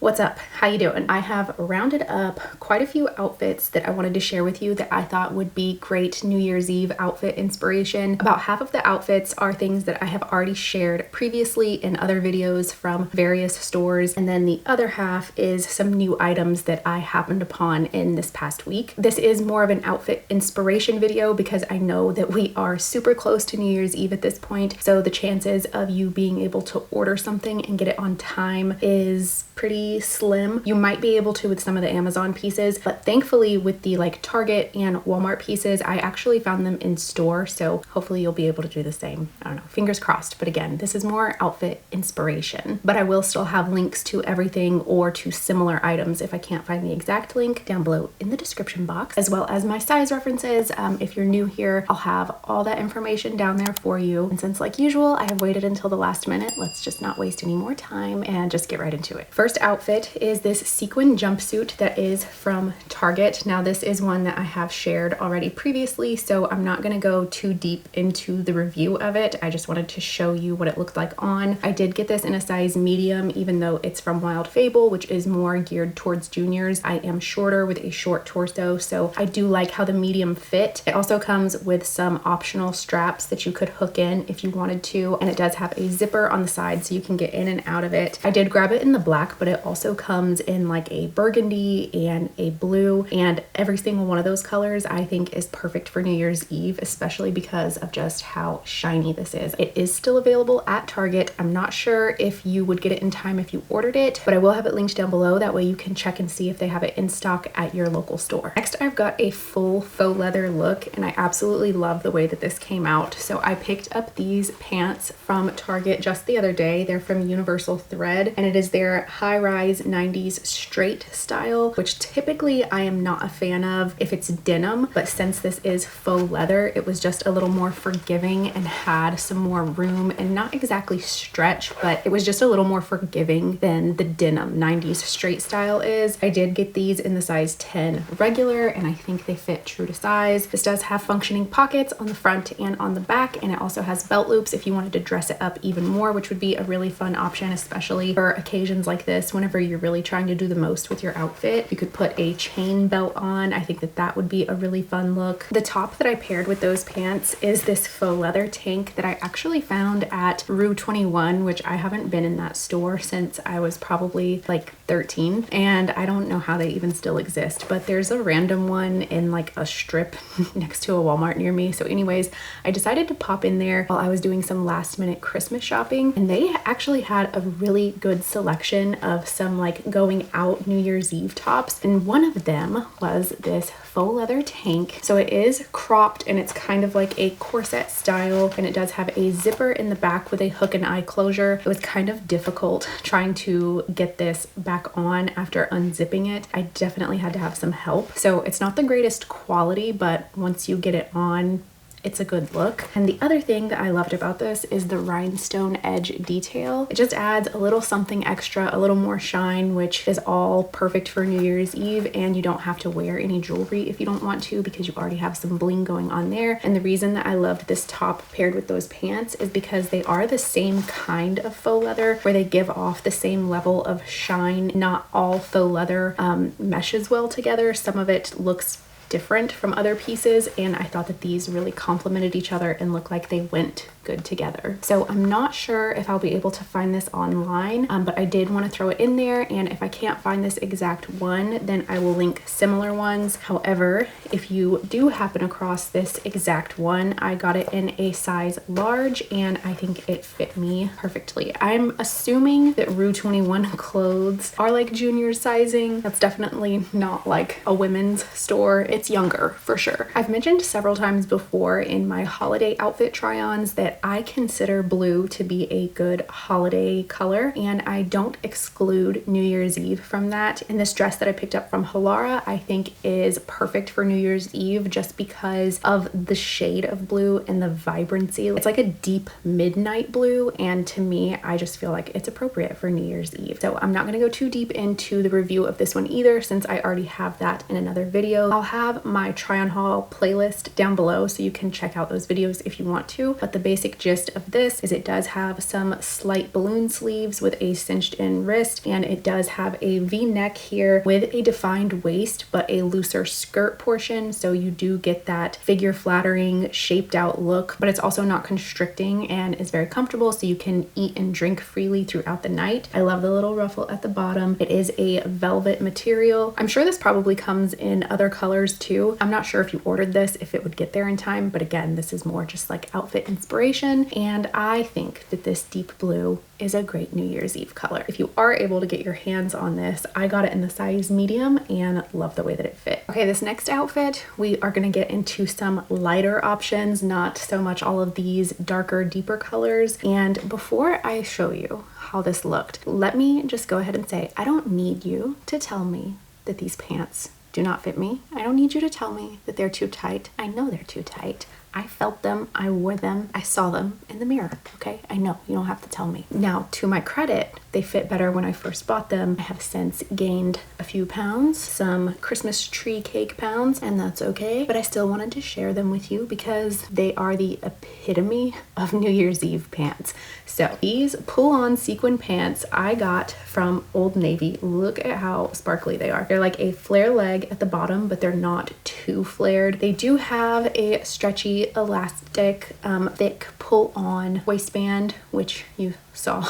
What's up? How you doing? I have rounded up quite a few outfits that I wanted to share with you that I thought would be great New Year's Eve outfit inspiration. About half of the outfits are things that I have already shared previously in other videos from various stores, and then the other half is some new items that I happened upon in this past week. This is more of an outfit inspiration video because I know that we are super close to New Year's Eve at this point, so the chances of you being able to order something and get it on time is pretty slim. You might be able to with some of the Amazon pieces, but thankfully with the Target and Walmart pieces, I actually found them in store, so hopefully you'll be able to do the same. I don't know, fingers crossed. But again, this is more outfit inspiration, but I will still have links to everything or to similar items if I can't find the exact link down below in the description box, as well as my size references. If you're new here, I'll have all that information down there for you. And since like usual, I have waited until the last minute, let's just not waste any more time and just get right into it. First outfit is this sequin jumpsuit that is from Target. Now this is one that I have shared already previously, so I'm not going to go too deep into the review of it. I just wanted to show you what it looked like on. I did get this in a size medium, even though it's from Wild Fable, which is more geared towards juniors. I am shorter with a short torso, so I do like how the medium fit. It also comes with some optional straps that you could hook in if you wanted to, and it does have a zipper on the side so you can get in and out of it. I did grab it in the black, but it also comes in like a burgundy and a blue, and every single one of those colors I think is perfect for New Year's Eve, especially because of just how shiny this is. It is still available at Target. I'm not sure if you would get it in time if you ordered it, but I will have it linked down below. That way you can check and see if they have it in stock at your local store. Next, I've got a full faux leather look, and I absolutely love the way that this came out. So I picked up these pants from Target just the other day. They're from Universal Thread, and it is their high-rise 90s straight style, which typically I am not a fan of if it's denim, but since this is faux leather, it was just a little more forgiving and had some more room, and not exactly stretch, but it was just a little more forgiving than the denim 90s straight style is. I did get these in the size 10 regular, and I think they fit true to size. This does have functioning pockets on the front and on the back, and it also has belt loops if you wanted to dress it up even more, which would be a really fun option, especially for occasions like this whenever you're really trying to do the most with your outfit. You could put a chain belt on. I think that that would be a really fun look. The top that I paired with those pants is this faux leather tank that I actually found at Rue 21, which I haven't been in that store since I was probably like 13, and I don't know how they even still exist, but there's a random one in like a strip next to a Walmart near me. So anyways, I decided to pop in there while I was doing some last minute Christmas shopping, and they actually had a really good selection of some like going out New Year's Eve tops, and one of them was this faux leather tank. So it is cropped and it's kind of like a corset style, and it does have a zipper in the back with a hook and eye closure. It was kind of difficult trying to get this back on after unzipping it. I definitely had to have some help. So it's not the greatest quality, but once you get it on, it's a good look. And the other thing that I loved about this is the rhinestone edge detail. It just adds a little something extra, a little more shine, which is all perfect for New Year's Eve, and you don't have to wear any jewelry if you don't want to because you already have some bling going on there. And the reason that I loved this top paired with those pants is because they are the same kind of faux leather where they give off the same level of shine. Not all faux leather meshes well together. Some of it looks different from other pieces, and I thought that these really complemented each other and looked like they went good together. So I'm not sure if I'll be able to find this online, but I did want to throw it in there, and if I can't find this exact one, then I will link similar ones. However, if you do happen across this exact one, I got it in a size large, and I think it fit me perfectly. I'm assuming that Rue 21 clothes are like junior sizing. That's definitely not like a women's store. It's younger for sure. I've mentioned several times before in my holiday outfit try-ons that I consider blue to be a good holiday color, and I don't exclude New Year's Eve from that. And this dress that I picked up from Halara I think is perfect for New Year's Eve just because of the shade of blue and the vibrancy. It's like a deep midnight blue, and to me I just feel like it's appropriate for New Year's Eve. So I'm not going to go too deep into the review of this one either, since I already have that in another video. I'll have my try on haul playlist down below so you can check out those videos if you want to, but the basic basic gist of this is it does have some slight balloon sleeves with a cinched in wrist, and it does have a V-neck here with a defined waist but a looser skirt portion, so you do get that figure flattering shaped out look, but it's also not constricting and is very comfortable, so you can eat and drink freely throughout the night. I love the little ruffle at the bottom. It is a velvet material. I'm sure this probably comes in other colors too. I'm not sure if you ordered this if it would get there in time, but again, this is more just like outfit inspiration, and I think that this deep blue is a great New Year's Eve color. If you are able to get your hands on this, I got it in the size medium and love the way that it fit. Okay, this next outfit, we are gonna get into some lighter options, not so much all of these darker, deeper colors. And before I show you how this looked, let me just go ahead and say, I don't need you to tell me that these pants do not fit me. I don't need you to tell me that they're too tight. I know they're too tight. I felt them, I wore them, I saw them in the mirror, okay? I know, you don't have to tell me. Now, to my credit, they fit better when I first bought them. I have since gained a few pounds, some Christmas tree cake pounds, and that's okay. But I still wanted to share them with you because they are the epitome of New Year's Eve pants. So these pull-on sequin pants I got from Old Navy. Look at how sparkly they are. They're like a flare leg at the bottom, but they're not too flared. They do have a stretchy, elastic, thick pull-on waistband, which you saw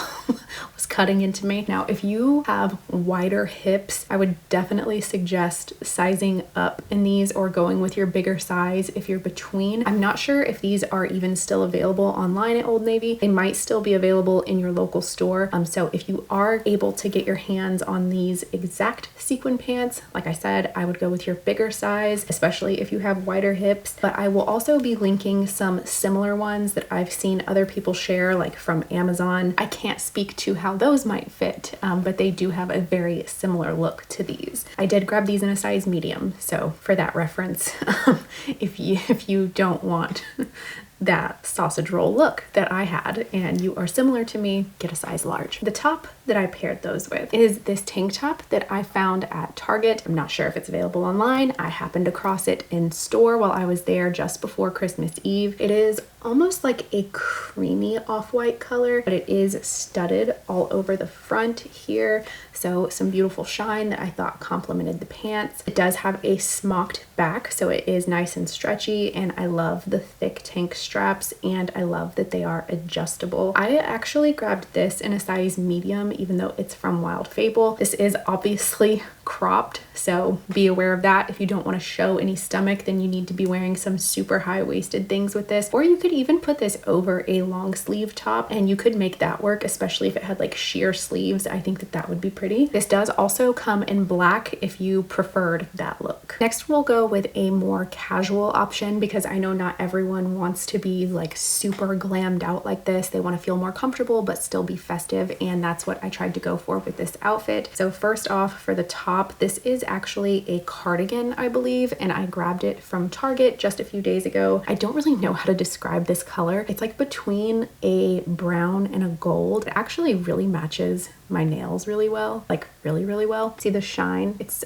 was cutting into me. Now, if you have wider hips, I would definitely suggest sizing up in these or going with your bigger size if you're between. I'm not sure if these are even still available online at Old Navy. They might still be available in your local store. So if you are able to get your hands on these exact sequin pants, like I said, I would go with your bigger size, especially if you have wider hips. But I will also be linking some similar ones that I've seen other people share, like from Amazon. I can't speak to how those might fit, but they do have a very similar look to these. I did grab these in a size medium, so for that reference, if you don't want that sausage roll look that I had and you are similar to me, get a size large. The top that I paired those with is this tank top that I found at Target. I'm not sure if it's available online. I happened across it in store while I was there just before Christmas Eve. It is almost like a creamy off-white color, but it is studded all over the front here. So some beautiful shine that I thought complemented the pants. It does have a smocked back, so it is nice and stretchy, and I love the thick tank straps, and I love that they are adjustable. I actually grabbed this in a size medium, even though it's from Wild Fable. This is obviously cropped, so be aware of that. If you don't want to show any stomach, then you need to be wearing some super high-waisted things with this, or you could even put this over a long sleeve top and you could make that work, especially if it had like sheer sleeves. I think that that would be pretty. This does also come in black if you preferred that look. Next, we'll go with a more casual option because I know not everyone wants to be like super glammed out like this. They want to feel more comfortable but still be festive, and that's what I tried to go for with this outfit. So first off, for the top, this is actually a cardigan, I believe, and I grabbed it from Target just a few days ago. I don't really know how to describe this color. It's like between a brown and a gold. It actually really matches my nails really well, like really well. See the shine? It's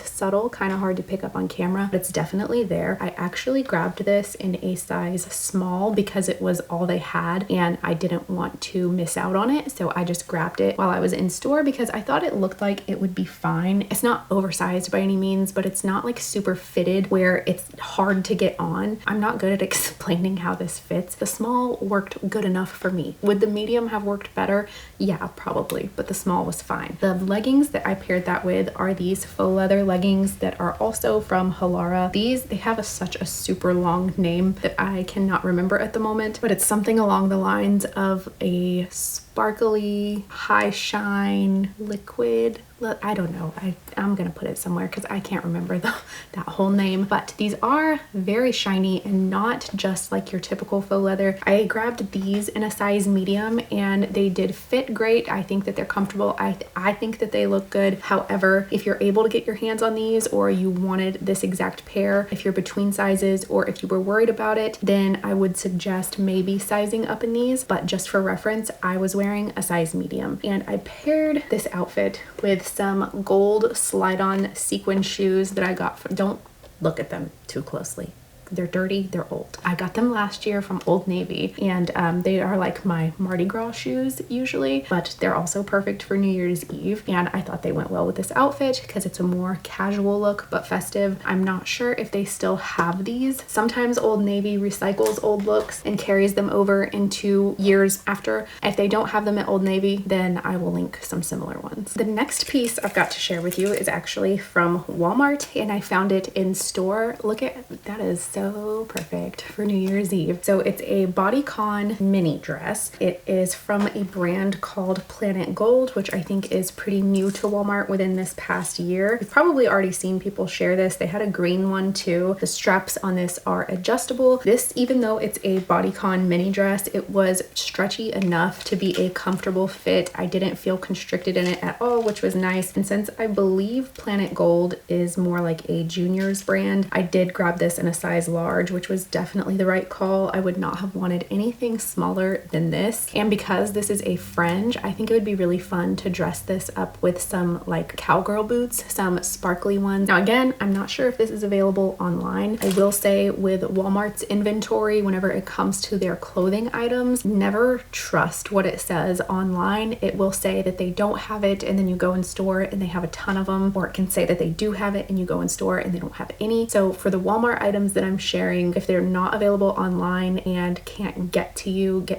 subtle, kind of hard to pick up on camera, but it's definitely there. I actually grabbed this in a size small because it was all they had and I didn't want to miss out on it, so I just grabbed it while I was in store because I thought it looked like it would be fine. It's not oversized by any means, but it's not like super fitted where it's hard to get on. I'm not good at explaining how this fits. The small worked good enough for me. Would the medium have worked better? Yeah, probably, but the small was fine. The leggings that I paired that with are these faux leather leggings that are also from Halara. These, they have such a super long name that I cannot remember at the moment, but it's something along the lines of a sparkly, high shine, liquid. I don't know. I'm gonna put it somewhere because I can't remember that whole name. But these are very shiny and not just like your typical faux leather. I grabbed these in a size medium and they did fit great. I think that they're comfortable. I think that they look good. However, if you're able to get your hands on these or you wanted this exact pair, if you're between sizes or if you were worried about it, then I would suggest maybe sizing up in these. But just for reference, I was wearing a size medium, and I paired this outfit with some gold slide-on sequin shoes that I got from, don't look at them too closely they're dirty, they're old. I got them last year from Old Navy, and they are like my Mardi Gras shoes usually, but they're also perfect for New Year's Eve, and I thought they went well with this outfit because it's a more casual look but festive. I'm not sure if they still have these. Sometimes Old Navy recycles old looks and carries them over into years after. If they don't have them at Old Navy, then I will link some similar ones. The next piece I've got to share with you is actually from Walmart, and I found it in store. Look at that, is so perfect for New Year's Eve. So it's a bodycon mini dress. It is from a brand called Planet Gold, which I think is pretty new to Walmart within this past year. You've probably already seen people share this. They had a green one too. The straps on this are adjustable. This, even though it's a bodycon mini dress, it was stretchy enough to be a comfortable fit. I didn't feel constricted in it at all, which was nice. And since I believe Planet Gold is more like a juniors brand, I did grab this in a size large, which was definitely the right call. I would not have wanted anything smaller than this. And because this is a fringe, I think it would be really fun to dress this up with some like cowgirl boots, some sparkly ones. Now again, I'm not sure if this is available online. I will say with Walmart's inventory, whenever it comes to their clothing items, never trust what it says online. It will say that they don't have it, and then you go in store and they have a ton of them, or it can say that they do have it and you go in store and they don't have any. So for the Walmart items that I'm sharing, if they're not available online and can't get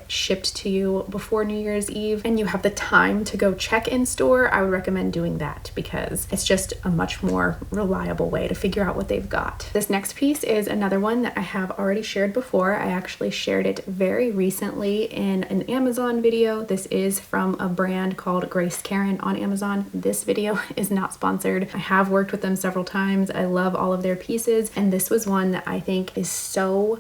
shipped to you before New Year's Eve, and you have the time to go check in store, I would recommend doing that because it's just a much more reliable way to figure out what they've got. This next piece is another one that I have already shared before. I actually shared it very recently in an Amazon video. This is from a brand called Grace Karen on Amazon. This video is not sponsored. I have worked with them several times. I love all of their pieces, and this was one that I think is so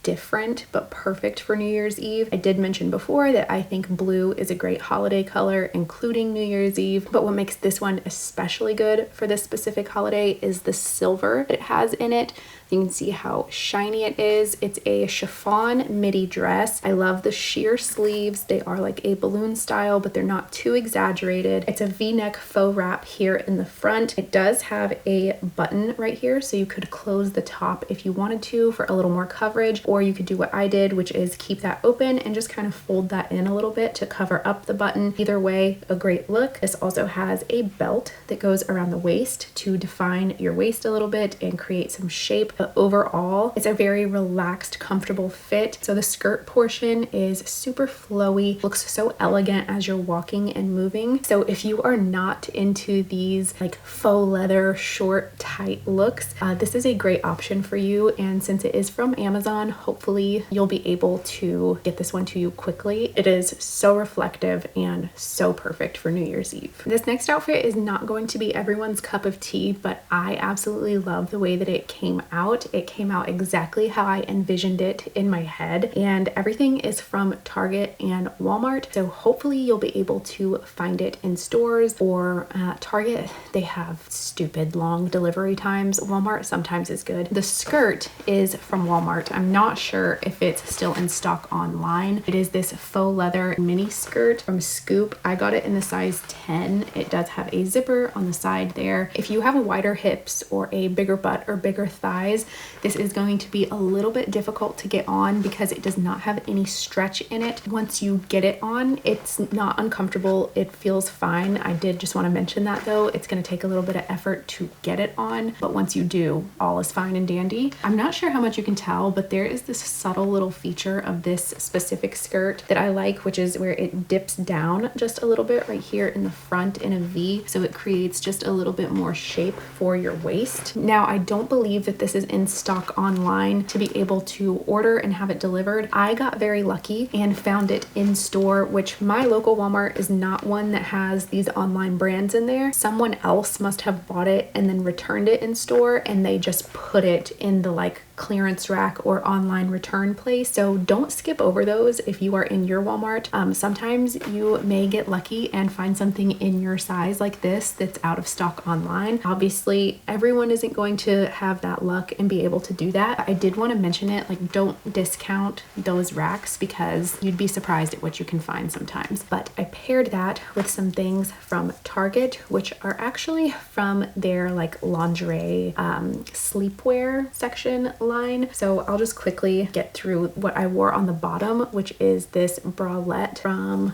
different but perfect for New Year's Eve. I did mention before that I think blue is a great holiday color, including New Year's Eve, but what makes this one especially good for this specific holiday is the silver that it has in it. You can see how shiny it is. It's a chiffon midi dress. I love the sheer sleeves. They are like a balloon style, but they're not too exaggerated. It's a V-neck faux wrap here in the front. It does have a button right here, so you could close the top if you wanted to for a little more coverage, or you could do what I did, which is keep that open and just kind of fold that in a little bit to cover up the button. Either way, a great look. This also has a belt that goes around the waist to define your waist a little bit and create some shape. But overall, it's a very relaxed, comfortable fit. So the skirt portion is super flowy, looks so elegant as you're walking and moving. So if you are not into these like faux leather, short, tight looks, this is a great option for you. And since it is from Amazon, hopefully you'll be able to get this one to you quickly. It is so reflective and so perfect for New Year's Eve. This next outfit is not going to be everyone's cup of tea, but I absolutely love the way that it came out. It came out exactly how I envisioned it in my head, and everything is from Target and Walmart. So hopefully you'll be able to find it in stores or Target. They have stupid long delivery times. Walmart sometimes is good. The skirt is from Walmart. I'm not sure if it's still in stock online. It is this faux leather mini skirt from Scoop. I got it in the size 10. It does have a zipper on the side there. If you have wider hips or a bigger butt or bigger thighs, this is going to be a little bit difficult to get on because it does not have any stretch in it. Once you get it on, it's not uncomfortable. It feels fine. I did just want to mention that though. It's going to take a little bit of effort to get it on, but once you do, all is fine and dandy. I'm not sure how much you can tell, but there is this subtle little feature of this specific skirt that I like, which is where it dips down just a little bit right here in the front in a V. So it creates just a little bit more shape for your waist. Now, I don't believe that this is in stock online to be able to order and have it delivered. I got very lucky and found it in store, which my local Walmart is not one that has these online brands in there. Someone else must have bought it and then returned it in store, and they just put it in the like clearance rack or online return place. So don't skip over those if you are in your Walmart. Sometimes you may get lucky and find something in your size like this that's out of stock online. Obviously, everyone isn't going to have that luck and be able to do that. I did want to mention it, like don't discount those racks because you'd be surprised at what you can find sometimes. But I paired that with some things from Target, which are actually from their like lingerie sleepwear section. line. So I'll just quickly get through what I wore on the bottom, which is this bralette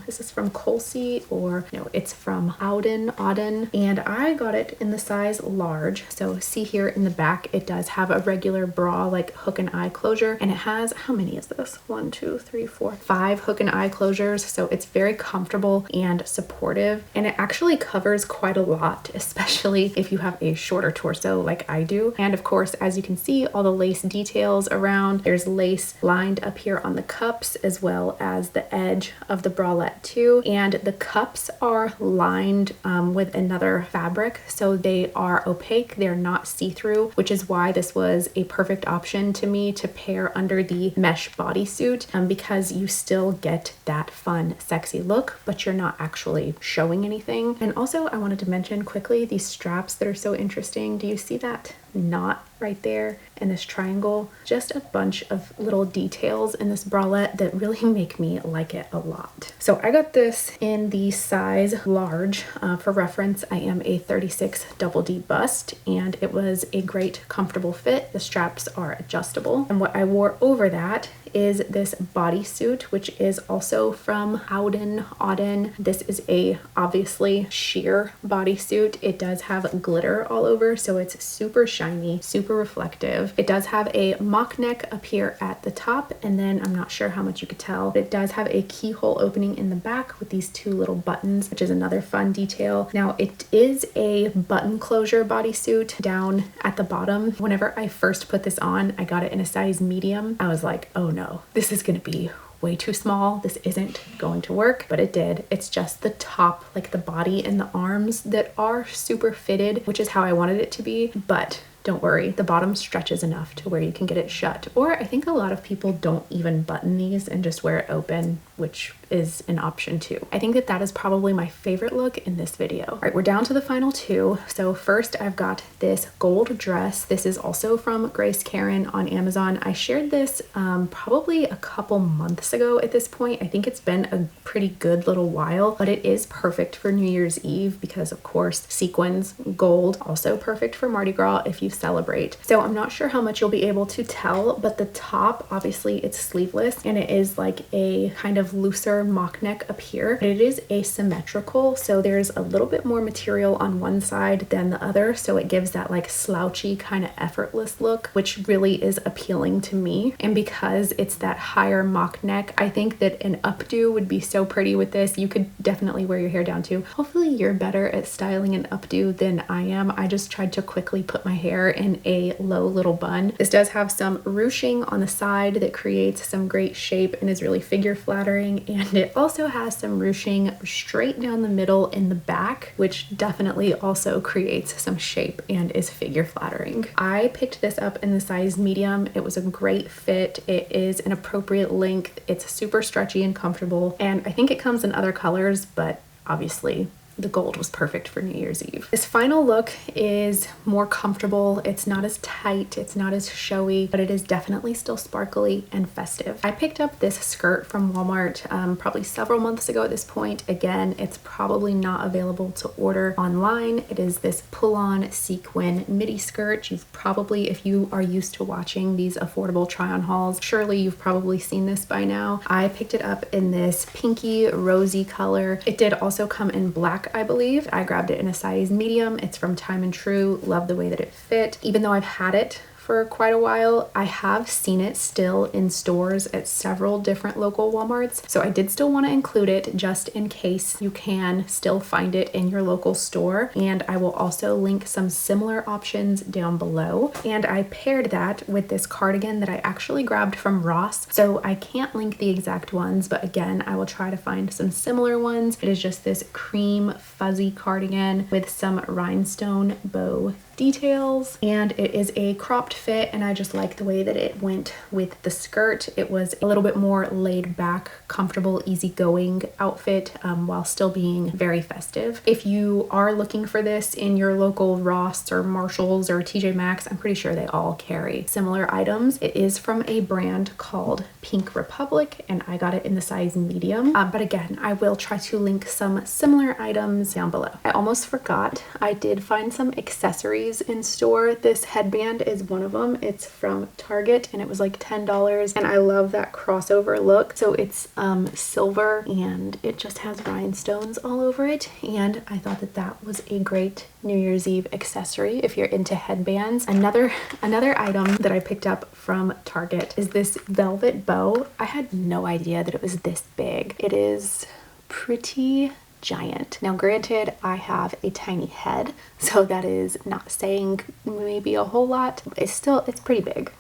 this is from Corset, or no, it's from Auden, and I got it in the size large. So see here in the back, it does have a regular bra, like hook and eye closure, and it has, how many is this? 1, 2, 3, 4, 5 hook and eye closures. So it's very comfortable and supportive, and it actually covers quite a lot, especially if you have a shorter torso like I do. And of course, as you can see, all the lace details around, there's lace lined up here on the cups as well as the edge of the bralette too, and the cups are lined with another fabric, so they are opaque, they're not see-through, which is why this was a perfect option to me to pair under the mesh bodysuit, because you still get that fun sexy look, but you're not actually showing anything. And also I wanted to mention quickly these straps that are so interesting. Do you see that knot right there in this triangle? Just a bunch of little details in this bralette that really make me like it a lot. So I got this in the size large. For reference, I am a 36 double D bust, and it was a great comfortable fit. The straps are adjustable, and what I wore over that is this bodysuit, which is also from Auden. This is a obviously sheer bodysuit. It does have glitter all over, so it's super shiny, super reflective. It does have a mock neck up here at the top, and then I'm not sure how much you could tell, but it does have a keyhole opening in the back with these 2 little buttons, which is another fun detail. Now it is a button closure bodysuit down at the bottom. Whenever I first put this on, I got it in a size medium. I was like, oh no, this is gonna be way too small. This isn't going to work, but it did. It's just the top, like the body and the arms, that are super fitted, which is how I wanted it to be. But don't worry, the bottom stretches enough to where you can get it shut. Or I think a lot of people don't even button these and just wear it open, which is an option too. I think that that is probably my favorite look in this video. All right, we're down to the final 2. So first I've got this gold dress. This is also from Grace Karen on Amazon. I shared this probably a couple months ago at this point. I think it's been a pretty good little while, but it is perfect for New Year's Eve because of course sequins, gold, also perfect for Mardi Gras if you celebrate. So I'm not sure how much you'll be able to tell, but the top, obviously it's sleeveless, and it is like a kind of looser mock neck up here, but it is asymmetrical, so there's a little bit more material on one side than the other, so it gives that like slouchy kind of effortless look, which really is appealing to me. And because it's that higher mock neck, I think that an updo would be so pretty with this. You could definitely wear your hair down too. Hopefully you're better at styling an updo than I am. I just tried to quickly put my hair in a low little bun. This does have some ruching on the side that creates some great shape and is really figure flattering, and it also has some ruching straight down the middle in the back, which definitely also creates some shape and is figure flattering. I picked this up in the size medium. It was a great fit. It is an appropriate length. It's super stretchy and comfortable, and I think it comes in other colors, but obviously the gold was perfect for New Year's Eve. This final look is more comfortable. It's not as tight, it's not as showy, but it is definitely still sparkly and festive. I picked up this skirt from Walmart probably several months ago at this point. Again, it's probably not available to order online. It is this pull-on sequin midi skirt. You've probably, if you are used to watching these affordable try-on hauls, surely you've probably seen this by now. I picked it up in this pinky rosy color. It did also come in black, I believe. I grabbed it in a size medium. It's from Time and True. Love the way that it fit. Even though I've had it for quite a while, I have seen it still in stores at several different local Walmarts, so I did still want to include it just in case you can still find it in your local store. And I will also link some similar options down below. And I paired that with this cardigan that I actually grabbed from Ross, so I can't link the exact ones, but again, I will try to find some similar ones. It is just this cream fuzzy cardigan with some rhinestone bow details, and it is a cropped fit, and I just like the way that it went with the skirt. It was a little bit more laid back, comfortable, easygoing outfit while still being very festive. If you are looking for this in your local Ross or Marshalls or TJ Maxx, I'm pretty sure they all carry similar items. It is from a brand called Pink Republic, and I got it in the size medium, but again, I will try to link some similar items down below. I almost forgot, I did find some accessories in store. This headband is one of them. It's from Target and it was like $10, and I love that crossover look. So it's silver and it just has rhinestones all over it, and I thought that that was a great New Year's Eve accessory if you're into headbands. Another item that I picked up from Target is this velvet bow. I had no idea that it was this big. It is pretty giant. Now granted, I have a tiny head, so that is not saying maybe a whole lot. It's pretty big,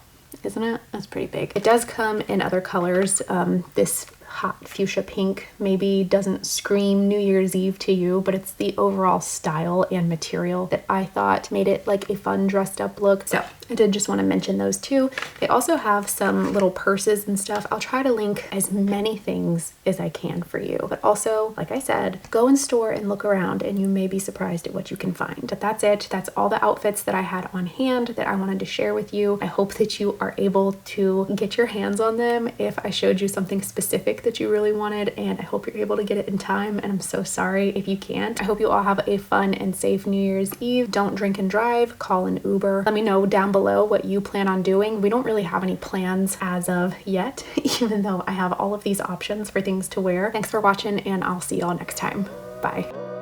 isn't it? That's pretty big. It does come in other colors. This hot fuchsia pink maybe doesn't scream New Year's Eve to you, but it's the overall style and material that I thought made it like a fun dressed up look. So I did just want to mention those two. They also have some little purses and stuff. I'll try to link as many things as I can for you, but also, like I said, go in store and look around and you may be surprised at what you can find. But that's it. That's all the outfits that I had on hand that I wanted to share with you. I hope that you are able to get your hands on them if I showed you something specific that you really wanted, and I hope you're able to get it in time, and I'm so sorry if you can't. I hope you all have a fun and safe New Year's Eve. Don't drink and drive, call an Uber. Let me know down below what you plan on doing. We don't really have any plans as of yet, even though I have all of these options for things to wear. Thanks for watching, and I'll see y'all next time. Bye.